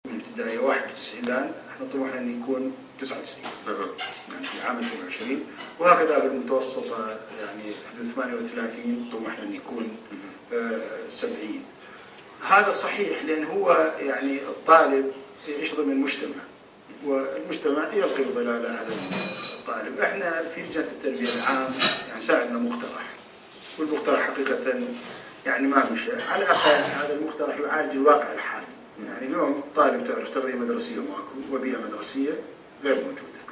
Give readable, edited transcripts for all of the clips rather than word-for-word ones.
الابتدائية 91 الآن احنا طموحنا أن يكون 99 يعني في عام 2020، وهكذا بالمتوسطة يعني حدود 38 طموحنا أن يكون 70. هذا صحيح لأن هو يعني الطالب يعيش ضمن المجتمع، والمجتمع يلقي ظلاله على الطالب. احنا في لجنة التربية العام يعني ساعدنا مقترح، والمقترح حقيقة يعني ما مشى. على الأقل هذا المقترح يعالج الواقع الحالي. يعني اليوم الطالب تعرف تغذية مدرسية ماكو، وبيئة مدرسية غير موجودة،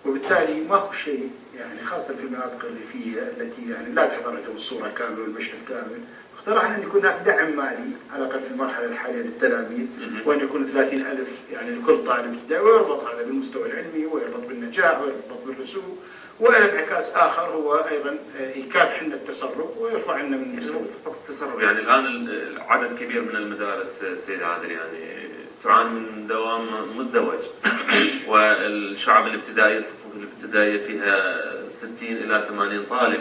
وبالتالي ماكو شيء يعني خاصة في المناطق الريفية التي يعني لا تحضر لهم الصورة كاملة والمشهد كامل. اقترحنا أن يكون هناك دعم مالي على الأقل في المرحلة الحالية للتلاميذ، وأن يكون 30,000 يعني لكل طالب ابتدائي، ويربط هذا بالمستوى العلمي ويربط بالنجاح ويربط بالرسوب. وانعكاس آخر هو أيضا يكافح لنا التسرب ويرفع عنا من مستوى التسرب. يعني الآن عدد كبير من المدارس سيد عادل يعني تعاني من دوام مزدوج، والشعب الابتدائي الصفوف الابتدائية فيها 60 إلى 80 طالب.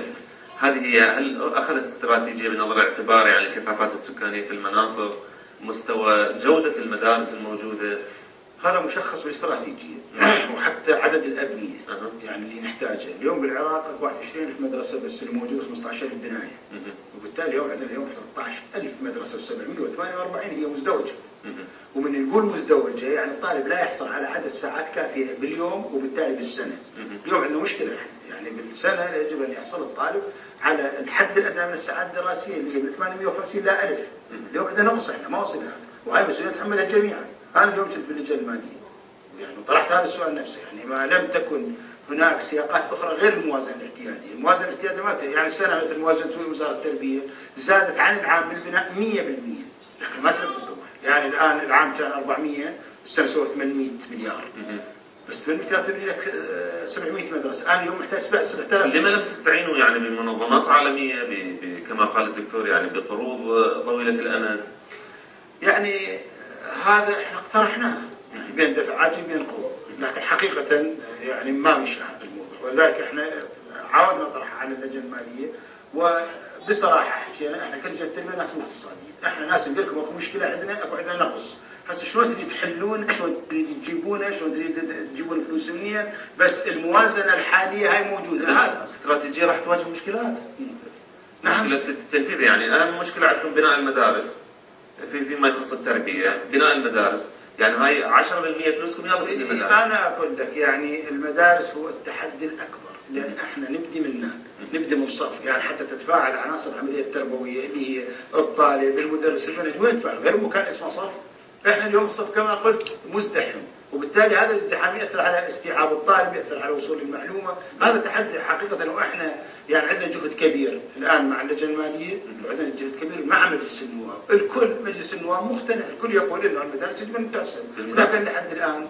هذه هي، هل أخذت استراتيجية بنظر اعتبار يعني الكثافات السكانية في المناطق، مستوى جودة المدارس الموجودة؟ هذا مشخص باستراتيجية وحتى عدد الأبنية يعني اللي نحتاجه. اليوم بالعراق 21,000 مدرسة، بس الموجود 15,000 بناية، وبالتالي اليوم عندنا اليوم 13,000 مدرسة و748 هي مزدوجة. ومن نقول مزدوجة يعني الطالب لا يحصل على عدد ساعات كافية باليوم وبالتالي بالسنة. اليوم عندنا مشكلة يعني بالسنة يجب أن يحصل الطالب على الحد الأدنى من الساعات الدراسية اللي هي من 850 إلى 1000. اليوم كذا نقص، احنا ما وصلنا هذا، وهي مسؤولية نتحملها جميعا. أنا اليوم كنت باللجنة المالية يعني وطرحت هذا السؤال نفسه، يعني ما لم تكن هناك سياقات أخرى غير الموازنة الاعتيادية. الموازنة الاعتيادية ما يعني السنة مثل موازنة وزارة التربية زادت عن العام بالبناء 100%، لكن ما تقدم. يعني الآن العام كان 400، السنة سوى 800 مليار، بس 800 تعطيني لك 700 مدرسة. الآن اليوم محتاج 7,000. لما لم تستعينوا يعني بمنظمات عالمية كما قال الدكتور يعني بقروض طويلة الأمد؟ يعني هذا احنا اقترحناه يعني بين دفعات وبين قروض، لكن حقيقة يعني ما مشى هذا الموضوع، ولذلك احنا عاودنا طرحه على اللجنة المالية. وبصراحة حكينا احنا كلجنة التنمية ناس مو اقتصاديين، احنا ناس نقول لكم اكو مشكلة عندنا، اكو عندنا نقص، هسه شلون تريد تحلون، شلون تريد تجيبونه، شلون تريد تجيبون فلوس منين، بس الموازنة الحالية هاي موجودة. هذا استراتيجية راح تواجه مشكلات. نعم. مشكلة التنفيذ يعني أهم مشكلة عندكم بناء المدارس فيما يخص التربية، بناء المدارس. يعني هاي 10% فلوسكم يلا في المدارس. أنا أقول لك يعني المدارس هو التحدي الأكبر، لأن احنا نبدي منها، نبدي من صف يعني حتى تتفاعل عناصر العملية التربوية اللي هي الطالب المدرس المنهج وين يتفاعل، غير مكان اسمه صف. احنا اليوم الصف كما قلت مزدحم، وبالتالي هذا الازدحام يأثر على استيعاب الطالب، يأثر على وصول المعلومة. هذا تحدي حقيقة، وإحنا يعني عندنا جهد كبير الآن مع اللجنة المالية، وعندنا جهد كبير مع مجلس النواب. الكل مجلس النواب مقتنع، الكل يقول إنه المدارس يجب أن تحسن، لكن لحد الآن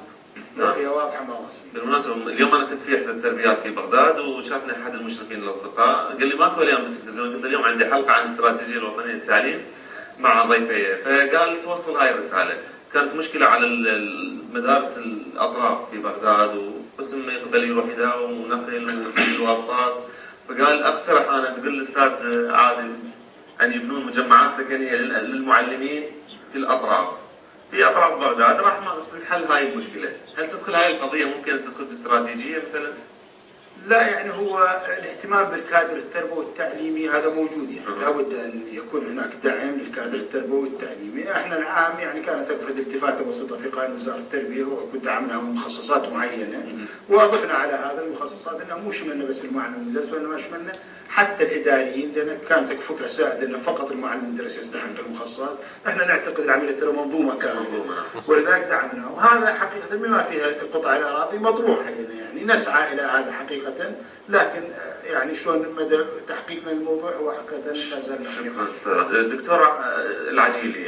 رؤية واضحة ما وصل. بالمناسبة اليوم أنا كنت في إحدى التربيات في بغداد، وشافني أحد المشرفين الأصدقاء قال لي ماكو اليوم بالتلفزيون، قلت له اليوم عندي حلقة عن الاستراتيجية الوطنية للتعليم مع ضيفي، فقال توصل هاي الرسالة. كانت مشكلة على المدارس الأطراف في بغداد، وبس ما يقبل يروح يداوم ونقل والواسطات، فقال أقترح أنا تقول الأستاذ عادل أن يبنون مجمعات سكنية للمعلمين في الأطراف، في أطراف بغداد، راح نحل هاي المشكلة. هل تدخل هاي القضية ممكن تدخل باستراتيجية مثلا؟ لا يعني هو الاهتمام بالكادر التربوي والتعليمي هذا موجود، يعني لابد ان يكون هناك دعم للكادر التربوي والتعليمي. احنا العام يعني كانت تكفد التفاته بسيطه في قانون وزاره التربيه، وكنت دعمنا مخصصات معينه، واضفنا على هذا المخصصات انه مو شملنا بس المعلم والمدرس، وانما شملنا حتى الاداريين، لان كانت فكره سائده ان فقط المعلم والمدرس يستحق المخصصات. احنا نعتقد العمليه ترى منظومه كامله، ولذلك دعمنا. وهذا حقيقه بما فيها قطع الاراضي مطروح علينا، يعني نسعى الى هذا حقيقه، لكن يعني شلون مدى تحقيقنا للموضوع هو حقيقه لا زال. شكرا استاذ. دكتور العجيلي،